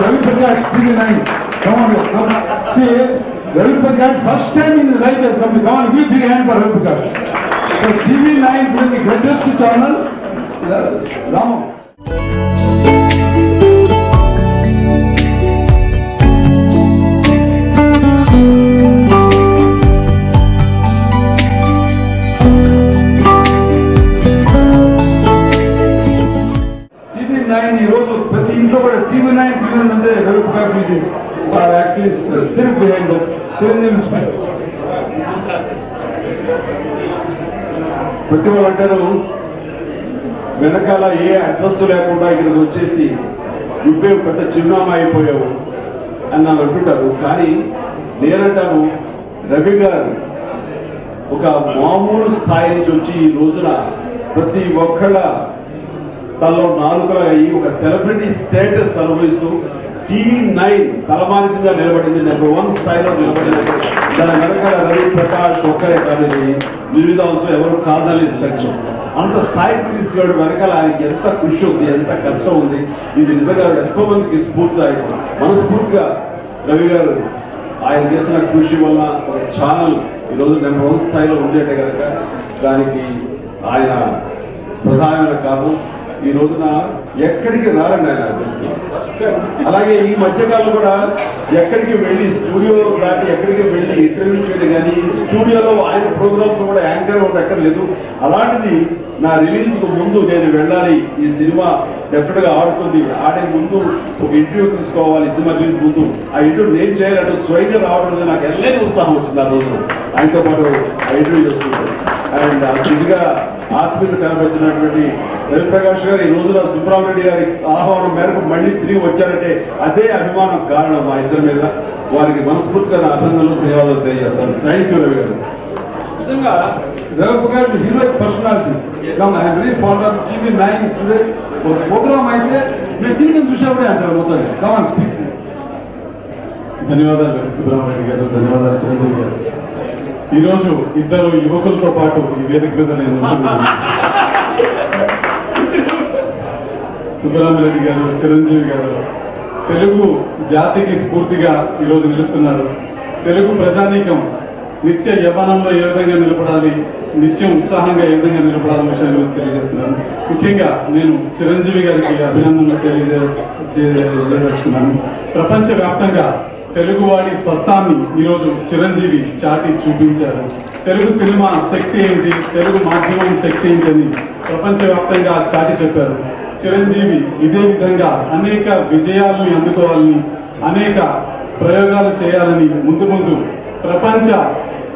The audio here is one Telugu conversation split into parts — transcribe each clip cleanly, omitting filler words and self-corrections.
Ravi Prakash, TV9. Come on, come on. See, Ravi Prakash, first time in his life has come. Come on, give big hand for Ravi Prakash. So TV9 is the greatest channel. Ramu. ఈ రోజు ప్రతి ఇంట్లో కూడా TV9 అంటే రవి ప్రకాష్ ఇది actually spirit behind Chiranjeevi spirit. ప్రతి వాళ్ళు అంటారు వెనకాల ఏ అడ్రస్ లేకుండా ఇక్కడికి వచ్చేసి నువ్వే పెద్ద చిరునామా అయిపోయావు అని నన్ను అంటుంటారు. కానీ నేనంటాను రవి గారు ఒక మామూలు స్థాయి నుంచి వచ్చి ఈ రోజున ప్రతి ఒక్కళ్ళ తనలో నాలుకలా అయ్యి ఒక సెలబ్రిటీ స్టేటస్ అనుభవిస్తూ TV9 తలమానికంగా నిలబడింది, నెంబర్ 1 స్థాయిలో నిలబడినట్టు. దాని వెనకాల రవి ప్రకాష్ ఒక్కరే కాదని వివిధ అంశం ఎవరు కాదని సత్యం. అంత స్థాయికి తీసుకెళ్ళడం వెనకాల ఆయనకి ఎంత కృషి ఉంది, ఎంత కష్టం ఉంది. ఇది నిజంగా ఎంతో మందికి స్ఫూర్తిదాయకం. మనస్ఫూర్తిగా రవి గారు ఆయన చేసిన కృషి వల్ల ఒక ఛానల్ ఈరోజు నెంబర్ 1 స్థాయిలో ఉంది అంటే కనుక దానికి ఆయన ప్రధానమైన కారణం. ఈ రోజున ఎక్కడికి రారండి ఆయన తెలిసి. అలాగే ఈ మధ్యకాలం కూడా ఎక్కడికి వెళ్ళి స్టూడియో దాటి ఎక్కడికి వెళ్ళి ఇంటర్వ్యూ చేయడం కానీ స్టూడియోలో ఆయన ప్రోగ్రామ్స్ కూడా యాంకర్ కూడా ఎక్కడ లేదు. అలాంటిది నా రిలీజ్ కు ముందు నేను వెళ్ళాలి, ఈ సినిమా డెఫినెట్ గా ఆడుతుంది, ఆడే ముందు ఒక ఇంటర్వ్యూ తీసుకోవాలి, సినిమా రిలీజ్ ముందు ఆ ఇంటర్వ్యూ నేను చేయాలంటూ స్వయంగా రావడం నాకు ఎల్లేని ఉత్సాహం వచ్చింది. ఆ రోజు ఆయనతో పాటు ఆ ఇంటర్వ్యూ చేస్తుంటారు. అండ్ ఇదిగా ఆత్మీయత కనబరిచినటువంటి రవి ప్రకాష్ గారు ఈ రోజున సుబ్రహ్మణ్య గారి ఆహ్వానం మేరకు మళ్ళీ తిరిగి వచ్చారంటే అదే అభిమానం కారణం మా ఇద్దరి మీద. వారికి మనస్ఫూర్తిగా నా అభినందనలు ధన్యవాదాలు తెలియజేస్తాను. థ్యాంక్ యూ రవి గారు. నిజంగా Ravi Prakash heroic personality. I'm very fond of TV9 today. ఒక ప్రోగ్రామ్ అయితే నేను TV9 చూసేప్పుడే అంటారు మొత్తం. Come on speak. ధన్యవాదాలు సుబ్రహ్మణ్య గారు, ధన్యవాదాలు చిరంజీవి గారు. ఈరోజు ఇద్దరు యువకులతో పాటు ఈ వేదిక మీద నేను సుబ్రహ్మణ్య గారు, చిరంజీవి గారు తెలుగు జాతికి స్ఫూర్తిగా ఈరోజు నిలుస్తున్నారు. తెలుగు ప్రజానీకం నిత్య యవ్వనంలో ఏ విధంగా నిలబడాలి, నిత్యం ఉత్సాహంగా ఏ విధంగా నిలబడాలనే విషయాన్ని గురించి తెలియజేస్తున్నాను. ముఖ్యంగా నేను చిరంజీవి గారికి అభినందనలు తెలియజేస్తున్నాను. ప్రపంచవ్యాప్తంగా తెలుగువాడి సత్తాన్ని ఈరోజు చిరంజీవి చాటి చూపించారు. తెలుగు సినిమా శక్తి ఏంటి, తెలుగు మాధ్యమం శక్తి ఏంటని ప్రపంచవ్యాప్తంగా చాటి చెప్పారు. చిరంజీవి ఇదే విధంగా అనేక విజయాలను అందుకోవాలని, అనేక ప్రయోగాలు చేయాలని ముందు ముందు ప్రపంచ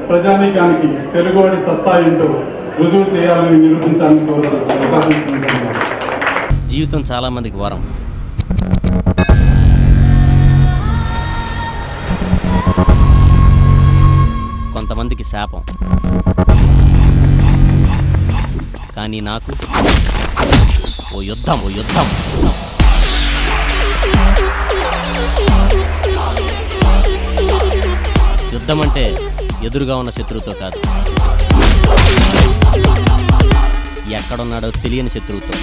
ప్రజానీకానికి తెలుగువాడి సత్తా ఏంటో రుజువు చేయాలని నిరూపించాలని కోరుకుంటున్నాను. జీవితం చాలా మందికి వరం, కొంతమందికి శాపం. కానీ నాకు ఓ యుద్ధం. యుద్ధం అంటే ఎదురుగా ఉన్న శత్రువుతో కాదు, ఎక్కడున్నాడో తెలియని శత్రువుతో.